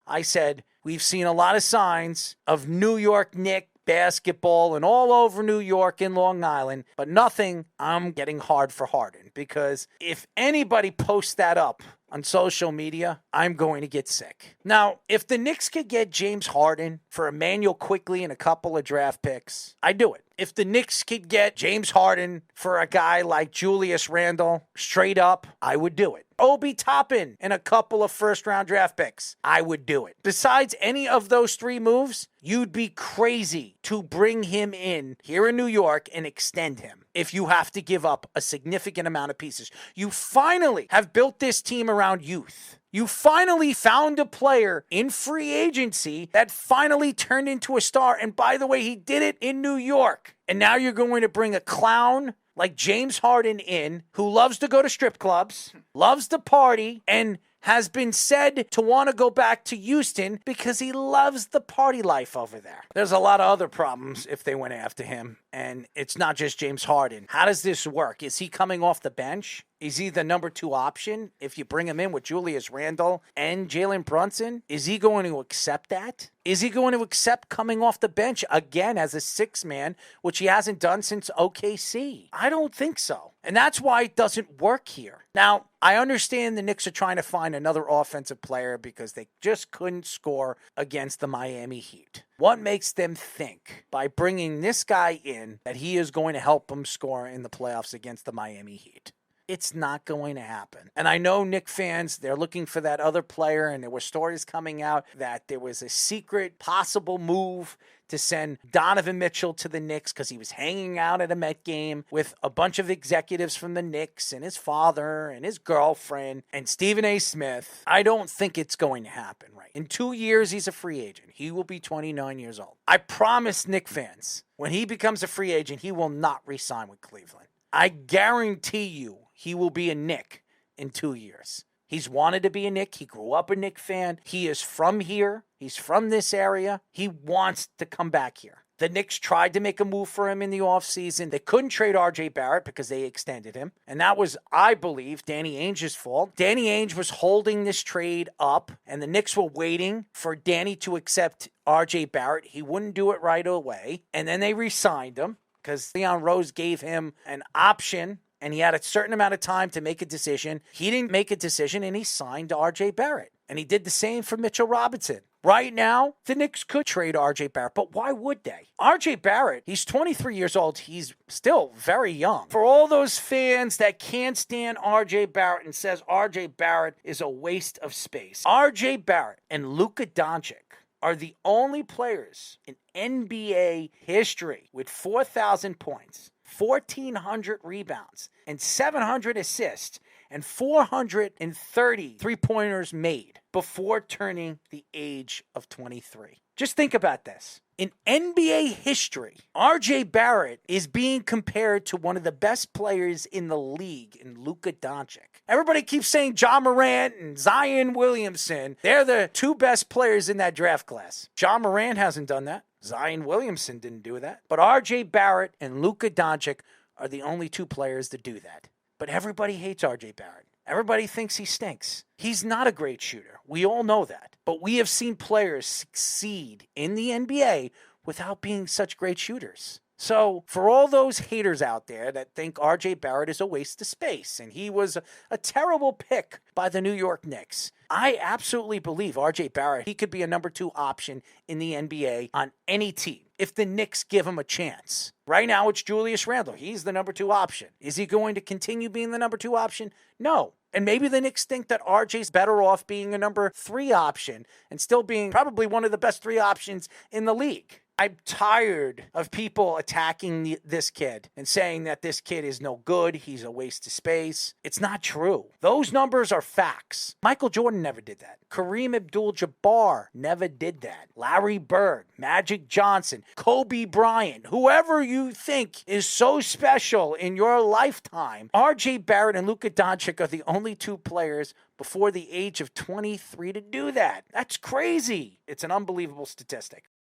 I said, we've seen a lot of signs of New York Knicks basketball and all over New York and Long Island, but nothing. I'm getting hard for Harden, because if anybody posts that up on social media, I'm going to get sick. Now, if the Knicks could get James Harden for Emmanuel Quickley and a couple of draft picks, I'd do it. If the Knicks could get James Harden for a guy like Julius Randle straight up, I would do it. Obi Toppin and a couple of first-round draft picks, I would do it. Besides any of those three moves, you'd be crazy to bring him in here in New York and extend him if you have to give up a significant amount of pieces. You finally have built this team around youth. You finally found a player in free agency that finally turned into a star. And by the way, he did it in New York. And now you're going to bring a clown like James Harden in, who loves to go to strip clubs, loves to party, and has been said to want to go back to Houston because he loves the party life over there. There's a lot of other problems if they went after him, and it's not just James Harden. How does this work? Is he coming off the bench? Is he the number 2 option if you bring him in with Julius Randle and Jalen Brunson? Is he going to accept that? Is he going to accept coming off the bench again as a 6-man, which he hasn't done since OKC? I don't think so. And that's why it doesn't work here. Now, I understand the Knicks are trying to find another offensive player because they just couldn't score against the Miami Heat. What makes them think by bringing this guy in that he is going to help them score in the playoffs against the Miami Heat? It's not going to happen. And I know Knicks fans, they're looking for that other player, and there were stories coming out that there was a secret possible move to send Donovan Mitchell to the Knicks because he was hanging out at a Met game with a bunch of executives from the Knicks and his father and his girlfriend and Stephen A. Smith. I don't think it's going to happen, right? In 2 years, he's a free agent. He will be 29 years old. I promise Knicks fans, when he becomes a free agent, he will not re-sign with Cleveland. I guarantee you he will be a Knick in 2 years. He's wanted to be a Knick. He grew up a Knick fan. He is from here. He's from this area. He wants to come back here. The Knicks tried to make a move for him in the offseason. They couldn't trade R.J. Barrett because they extended him. And that was, I believe, Danny Ainge's fault. Danny Ainge was holding this trade up, and the Knicks were waiting for Danny to accept R.J. Barrett. He wouldn't do it right away. And then they re-signed him because Leon Rose gave him an option, and he had a certain amount of time to make a decision. He didn't make a decision, and he signed R.J. Barrett. And he did the same for Mitchell Robinson. Right now, the Knicks could trade R.J. Barrett, but why would they? R.J. Barrett, he's 23 years old. He's still very young. For all those fans that can't stand R.J. Barrett and says R.J. Barrett is a waste of space, R.J. Barrett and Luka Doncic are the only players in NBA history with 4,000 points, 1,400 rebounds, and 700 assists, and 430 three-pointers made before turning the age of 23. Just think about this. In NBA history, R.J. Barrett is being compared to one of the best players in the league in Luka Doncic. Everybody keeps saying Ja Morant and Zion Williamson. They're the 2 best players in that draft class. Ja Morant hasn't done that. Zion Williamson didn't do that. But R.J. Barrett and Luka Doncic are the only 2 players that do that. But everybody hates R.J. Barrett. Everybody thinks he stinks. He's not a great shooter. We all know that. But we have seen players succeed in the NBA without being such great shooters. So for all those haters out there that think R.J. Barrett is a waste of space and he was a terrible pick by the New York Knicks, I absolutely believe R.J. Barrett, he could be a number 2 option in the NBA on any team if the Knicks give him a chance. Right now, it's Julius Randle. He's the number 2 option. Is he going to continue being the number 2 option? No. And maybe the Knicks think that RJ's better off being a number 3 option and still being probably one of the best 3 options in the league. I'm tired of people attacking this kid and saying that this kid is no good, he's a waste of space. It's not true. Those numbers are facts. Michael Jordan never did that. Kareem Abdul-Jabbar never did that. Larry Bird, Magic Johnson, Kobe Bryant, whoever you think is so special in your lifetime, R.J. Barrett and Luka Doncic are the only 2 players before the age of 23 to do that. That's crazy. It's an unbelievable statistic.